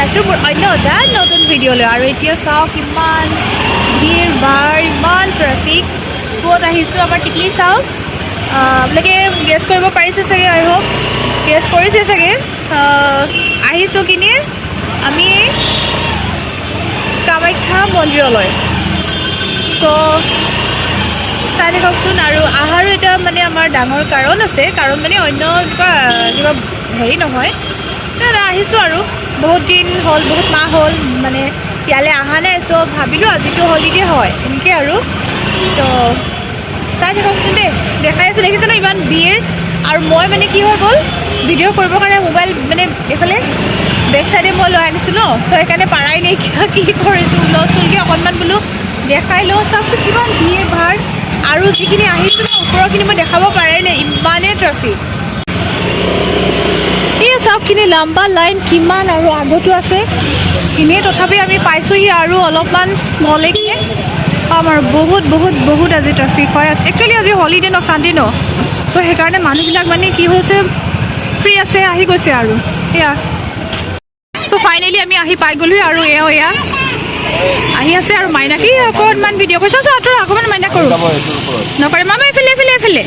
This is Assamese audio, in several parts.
আছোঁ মোৰ অন্য এটা নতুন ভিডিঅ'লৈ আৰু এতিয়া চাওক কিমান ভিৰ ভাৰ ইমান ট্ৰেফিক ক'ত আহিছোঁ আমাৰ টিকলি চাওক আপোনালোকে গেছ কৰিব পাৰিছে চাগে আই হোপ গেছ কৰিছে চাগে আহিছোঁ কিনে আমি কামাখ্যা মন্দিৰলৈ চ' চাই থাককচোন আৰু আহাৰো এটা মানে আমাৰ ডাঙৰ কাৰণ আছে কাৰণ মানে অন্য কিবা হেৰি নহয় আহিছোঁ আৰু বহুত দিন হ'ল বহুত মাহ হ'ল মানে ইয়ালৈ অহা নাই চ' ভাবিলোঁ আজিতো হলিডে হয় এনেকৈ আৰু তো চাই থাককচোন দেই দেখাই আছোঁ দেখিছে ন ইমান ভিৰ আৰু মই মানে কি হৈ গ'ল ভিডিঅ' কৰিবৰ কাৰণে মোবাইল মানে এইফালে বেক চাইডে মই লৈ আনিছোঁ ন চ' সেইকাৰণে পাৰাই নাইকিয়া কি কৰিছোঁ লচুলকৈ অকণমান বোলো দেখাই লওঁ চাওকচোন কিমান ভিৰ ভাৰ আৰু যিখিনি আহিছোঁ ন ওপৰৰখিনি মই দেখাব পৰাই নাই ইমানেই ট্ৰেফিক এই চাওকখিনি লম্বা লাইন কিমান আৰু আগতো আছে এনেই তথাপি আমি পাইছোঁহি আৰু অলপমান গ'লেগৈ পাম আৰু বহুত বহুত বহুত আজি ট্ৰেফিক হয় একচুৱেলি আজি হলিডে ন চানডে ন চ' সেইকাৰণে মানুহবিলাক মানে কি হৈছে ফ্ৰী আছে আহি গৈছে আৰু এয়া চ' ফাইনেলি আমি আহি পাই গ'লোঁ আৰু এয়া আহি আছে আৰু মাইনাকি অকণমান ভিডিঅ' কৰিছোঁ চ' অকণমান মাইনা কৰোঁ নকৰে মামা এইফালে এইফালে এইফালে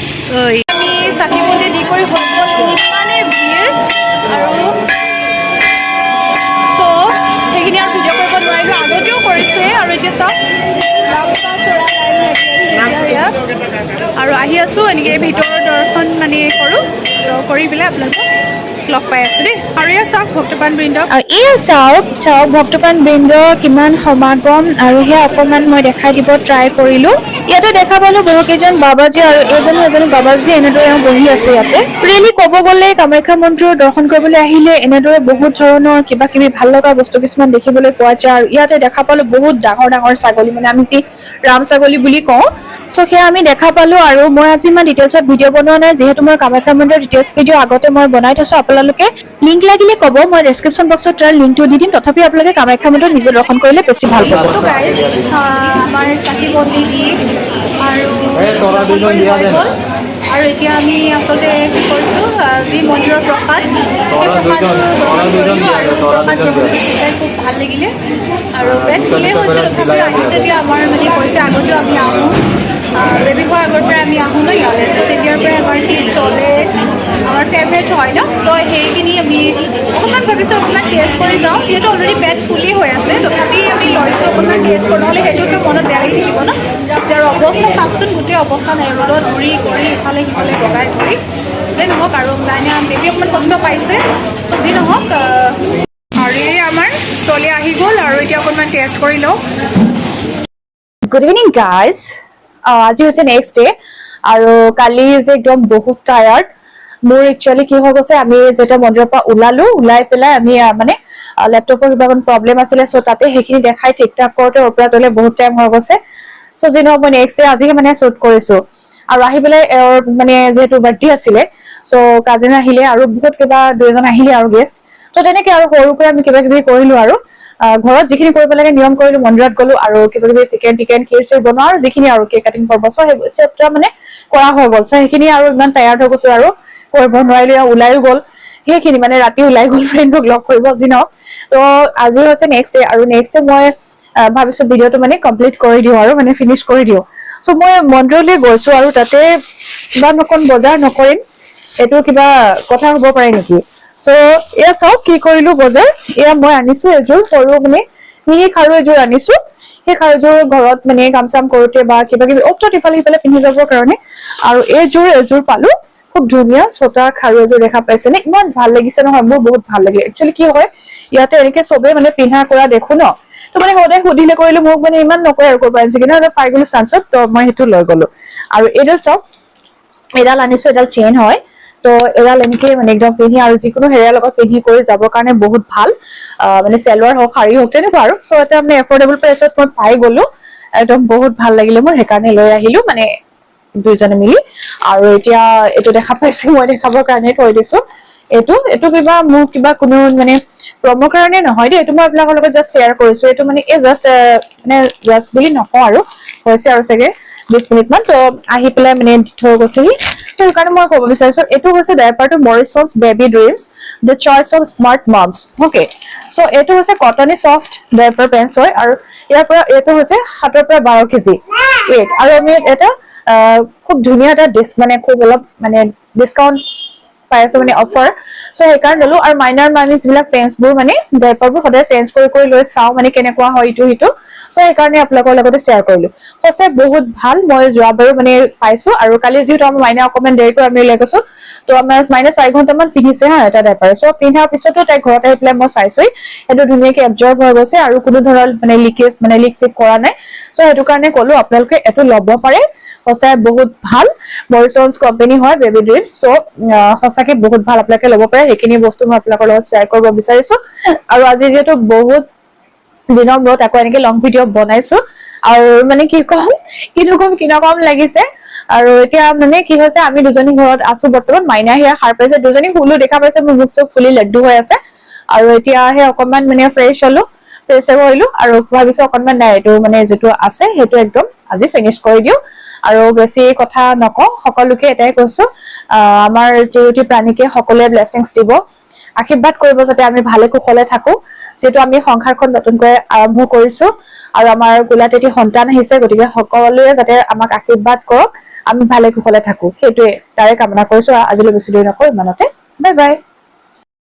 আমি চাকি বন্তি দি কৰি হৈ গ'ল ইমানেই ভিৰ আৰু চ' সেইখিনি আৰু ভিডিঅ' কৰিব নোৱাৰিলোঁ আগতেও কৰিছোঁৱেই আৰু এতিয়া চাওক আৰু আহি আছোঁ এনেকৈ ভিতৰৰ দৰ্শন মানে কৰোঁ কৰি পেলাই আপোনালোকক লগ পাই আছোঁ দেই আৰু এয়া চাওক ভক্তপ্ৰাণ বৃন্দ আৰু এয়া চাওক ভক্তপ্ৰাণ বৃন্দ কিমান সমাগম আৰু সেয়া অকণমান মই দেখাই দিব ট্ৰাই কৰিলোঁ ইয়াতে দেখা পালোঁ বহুকেইজন বাবাজী আৰু এজনী বাবাজী এনেদৰে বহি আছে ইয়াতে ৰিয়েলি ক'ব গ'লে কামাখ্যা মন্দিৰৰ দৰ্শন কৰিবলৈ আহিলে এনেদৰে বহুত ধৰণৰ কিবা কিবি ভাল লগা বস্তু কিছুমান দেখিবলৈ পোৱা যায় আৰু ইয়াতে দেখা পালোঁ বহুত ডাঙৰ ডাঙৰ ছাগলী মানে আমি যি ৰাম ছাগলী বুলি কওঁ চ' সেয়া আমি দেখা পালোঁ আৰু মই আজি ইমান ডিটেইলছত ভিডিঅ' বনোৱা নাই যিহেতু মই কামাখ্যা মন্দিৰৰ ডিটেইলছ ভিডিঅ' আগতে মই বনাই থৈছোঁ আপোনালোকে লিংক লাগিলে ক'ব মই ডেছক্ৰিপশ্যন বক্সত তাৰ লিংকটো দি দিম তথাপি আপোনালোকে কামাখ্যা মন্দিৰত নিজে দৰ্শন কৰিলে বেছি ভাল পাব আমাৰ চাকি বন্তি দি আৰু আৰু এতিয়া আমি আচলতে কি কৰিছোঁ যি মন্দিৰৰ প্ৰসাদ খুব ভাল লাগিলে আৰু পেট ফুলেই হৈছে তথাপি আহিছে এতিয়া আমাৰ মানে কৈছে আগতেও আমি আহোঁ বেবী হোৱাৰ আগৰ পৰাই আমি আহোঁ ন ইয়ালৈ চ' তেতিয়াৰ পৰাই আমাৰ যি চলে আমাৰ ফেভৰেট হয় ন চ' সেইখিনি আমি অকণমান ভাবিছোঁ অকণমান টেষ্ট কৰি যাওঁ যিহেতু অলৰেডি পেট ফুলেই হৈ আছে তথাপি আমি লৈছোঁ অকণমান টেষ্ট কৰোঁ নহ'লে সেইটোতো মনত বেয়া লাগি থাকিব ন তেওঁৰ অৱস্থা চাওকচোন গোটেই অৱস্থা নাই ৰ'দত ঘূৰি কৰি ইফালে সিফালে বগাই ঘূৰি যে নহওক আৰু মাইনা বেবী অকণমান কষ্ট পাইছে যি নহওক আৰু এই আমাৰ চলি আহি গ'ল আৰু এতিয়া অকণমান টেষ্ট কৰি লওঁ গুড ইভিনিং গাইজ আজি হৈছে নেক্সট ডে আৰু কালি যে একদম বহুত টায়াৰ্ড মোৰ একচুৱেলি কি হৈ গৈছে আমি যেতিয়া মন্দিৰৰ পৰা ওলাই পেলাই আমি মানে লেপটপৰ কিবা অকণ প্ৰব্লেম আছিলে চ' তাতে সেইখিনি দেখাই ঠিক ঠাক কৰোঁতে ওপৰত হ'লে বহুত টাইম হৈ গৈছে চ' যি নহওক মই নেক্সট ডে আজিহে মানে শ্বুট কৰিছোঁ আৰু আহি পেলাই মানে যিহেতু বাৰ্থডে আছিলে চ' কাজিন আহিলে আৰু বহুত কিবা 2 আহিলে আৰু গেষ্ট ত' তেনেকে আৰু সৰুকৈ আমি কিবা কিবি কৰিলোঁ আৰু ঘৰত যিখিনি কৰিব লাগে নিয়ম কৰিলোঁ মন্দিৰত গ'লো আৰু কিবা কিবি চিকেন ক্ষীৰ চিৰ বনোৱা আৰু যিখিনি আৰু কেক কাটিং কৰিব চ' সেইবোৰ মানে কৰা হৈ গ'ল চ' সেইখিনি আৰু ইমান টায়াৰ্ড হৈ গৈছোঁ আৰু কৰিব নোৱাৰিলোঁ ওলাইও গ'ল সেইখিনি মানে ৰাতি ওলাই গ'ল ফ্ৰেণ্ডক লগ কৰিব যি নহওক ত' আজি হৈছে নেক্সট ডে আৰু নেক্সট ডে মই ভাবিছোঁ ভিডিঅ'টো মানে কমপ্লিট কৰি দিওঁ আৰু মানে ফিনিছ কৰি দিওঁ চ' মই মন্দিৰলৈ গৈছোঁ আৰু তাতে কিবা অকণ বজাৰ নকৰিম এইটো কিবা কথা হ'ব পাৰে নেকি চ' এয়া চাওক কি কৰিলোঁ বজাৰ এয়া মই আনিছোঁ এযোৰ সৰু মানে মিহি খাৰু এযোৰ আনিছোঁ সেই খাৰুযোৰ ঘৰত মানে কাম চাম কৰোঁতে বা কিবা কিবি অফত ইফালে সিফালে পিন্ধি যাবৰ কাৰণে আৰু এযোৰ পালোঁ খুব ধুনীয়া ছটা খাৰু এযোৰ দেখা পাইছে নে ইমান ভাল লাগিছে নহয় মোৰ বহুত ভাল লাগিলে একচুৱেলি কি হয় ইয়াতে এনেকে চবেই মানে পিন্ধা কৰা দেখো ন ত' মানে সদায় সুধিলে কৰিলে মোক মানে ইমান নকয় আৰু ক'ব পাৰিছে কিন্তু পাই গ'লো চান্সত ত' মই সেইটো লৈ গ'লো আৰু এইডাল চাওক এডাল আনিছোঁ এডাল চেইন হয় ত' এডাল এনেকে মানে একদম পিন্ধি আৰু যিকোনো হেৰিয়াৰ লগত পিন্ধি কৰি যাবৰ কাৰণে বহুত ভাল মানে চেলোৱাৰ হওক শাৰী হওক তেনেকুৱা আৰু চ' এটা মানে এফৰ্ডেবল প্ৰাইচত মই পাই গ'লো একদম বহুত ভাল লাগিলে মোৰ সেইকাৰণে লৈ আহিলোঁ মানে 2জনে মিলি আৰু এতিয়া এইটো দেখা পাইছে মই দেখাবৰ কাৰণে থৈ দিছোঁ এইটো কিবা মোৰ কিবা কোনো মানে প্ৰমৰ কাৰণে নহয় দেই এইটো মই আপোনালোকৰ লগত জাষ্ট শ্বেয়াৰ কৰিছোঁ এইটো মানে জাষ্ট বুলি নকওঁ আৰু হৈছে আৰু চাগে 20 মিনিটমান ত' আহি পেলাই মানে থৈ গৈছেহি সো সেইকাৰণে মই ক'ব বিচাৰিছো এইটো হৈছে ডাইপাৰটো Morisons baby dreams the choice of smart moms okay so এইটো হৈছে কটনী চফ্ট ডাইপাৰ পেণ্টছ হয় আৰু ইয়াৰ পৰা এইটো হৈছে 7 পৰা 12 কেজি ৱেইট আৰু আমি এটা খুব ধুনীয়া এটা মানে খুব অলপ মানে ডিছকাউণ্ট পাই আছো মানে অফাৰ সো সেইকাৰণে ললো আৰু মাইনাৰ মাইনিজ বিলাক পেণ্টছবোৰ মানে ডাইপাৰবোৰ সদায় চেঞ্জ কৰি লৈ চাওঁ মানে কেনেকুৱা হয় ইটো সিটো সো সেইকাৰণে আপোনালোকৰ লগতে শ্বেয়াৰ কৰিলো সঁচাই বহুত ভাল মই যোৱাবাৰো মানে পাইছো আৰু কালি যিহেতু আমাৰ মাইনা অকণমান দেৰিকৈ আমি ওলাই গৈছো তো আমাৰ মাইনা 4 ঘণ্টামান পিন্ধিছে হা এটা ডাইপাৰ সো পিন্ধাৰ পিছতো তাই ঘৰত আহি পেলাই মই চাইছোই সেইটো ধুনীয়াকে এবজৰ্ব হৈ গৈছে আৰু কোনো ধৰণৰ মানে লিকেজ মানে লিক চিক কৰা নাই সো সেইটো কাৰণে ক'লো আপোনালোকে এইটো ল'ব পাৰে সঁচাই বহুত ভাল মৰিছন্স কোম্পানী হয় বেবী ড্ৰিমছ সো সঁচাকে বহুত ভাল আপোনালোকে ল'ব পাৰে সেইখিনি বস্তু মই আপোনালোকৰ লগত শ্বেয়াৰ কৰিব বিচাৰিছো আৰু আজি যিহেতু বহুত দিনৰ মূৰত আকৌ এনেকে লং ভিডিঅ' বনাইছো আৰু মানে কি কম লাগিছে আৰু এতিয়া মানে কি হৈছে আমি দুজনী ঘৰত আছো বৰ্তমান মাইনা হিয়া সাৰ পাইছে দুজনী ফুলো দেখা পাইছে মোৰ মুখ চুখ ফুলি লাড্ডু হৈ আছে আৰু এতিয়া হে অকণমান মানে ফ্ৰেছ হলো ফ্ৰেছ কৰিলো আৰু ভাবিছো অকণমান নাই এইটো মানে যিটো আছে সেইটো একদম আজি ফিনিশ কৰি দিও আৰু বেছি কথা নকওঁ সকলোকে এটাই কৈছো আমাৰ যিহেতু প্ৰাণীকে সকলোৱে ব্লেছিংছ দিব আশীৰ্বাদ কৰিব যাতে আমি ভালে কুশলে থাকো যেটো আমি সংসাৰখন নতুনকৈ আৰম্ভ কৰিছো আৰু আমাৰ গোলাত এটি সন্তান আহিছে গতিকে সকলোৱে যাতে আমাক আশীৰ্বাদ কৰক আমি ভালে কুশলে থাকো সেইটোৱে তাৰে কামনা কৰিছো আজিলৈ বেছি দেৰি নকৰো ইমানতে বাই বাই